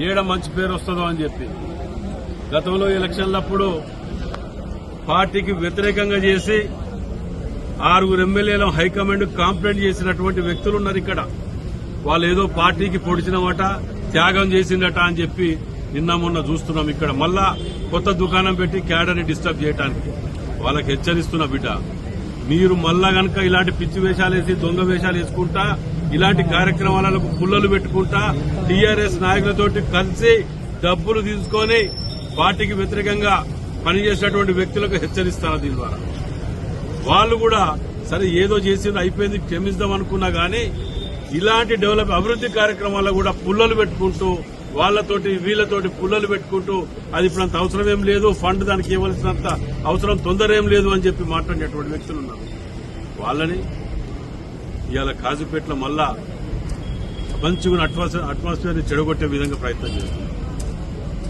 ఏడ మంచి పేరు వస్తుందో అని చెప్పి గతంలో ఎలక్షన్లప్పుడు పార్టీకి వ్యతిరేకంగా చేసి 6 ఎమ్మెల్యేలను హైకమాండ్ కాంప్లైంట్ చేసినటువంటి వ్యక్తులు ఉన్నారు ఇక్కడ. వాళ్ళు ఏదో పార్టీకి పొడిచినమాట, త్యాగం చేసిందట అని చెప్పి నిన్న మొన్న చూస్తున్నాం. ఇక్కడ మళ్ళా కొత్త దుకాణం పెట్టి క్యాడర్ని డిస్టర్బ్ చేయడానికి వాళ్ళకి హెచ్చరిస్తున్న బిడ్డ, మీరు మళ్ళా గనక ఇలాంటి పిచ్చి వేషాలు వేసి దొంగ వేషాలు వేసుకుంటా ఇలాంటి కార్యక్రమాలకు పుల్లలు పెట్టుకుంటా టీఆర్ఎస్ నాయకులతోటి కలిసి డబ్బులు తీసుకొని పార్టీకి వ్యతిరేకంగా పనిచేసినటువంటి వ్యక్తులకు హెచ్చరిస్తారు. దీని ద్వారా వాళ్ళు కూడా సరే ఏదో చేసింది అయిపోయింది క్షమిద్దాం అనుకున్నా గానీ ఇలాంటి అభివృద్ది కార్యక్రమాల్లో కూడా పుల్లలు పెట్టుకుంటూ వాళ్లతోటి వీళ్లతోటి పుల్లలు పెట్టుకుంటూ అది ఇప్పుడంత అవసరం ఏం లేదు, ఫండ్ దానికి ఇవ్వాల్సినంత అవసరం తొందర ఏం లేదు అని చెప్పి మాట్లాడేటువంటి వ్యక్తులు ఉన్నారు. వాళ్ళని ఇవాళ కాజీపేటలో మళ్ళా మంచిగా అట్మాస్ఫియర్ ని చెడగొట్టే విధంగా ప్రయత్నం చేస్తున్నారు.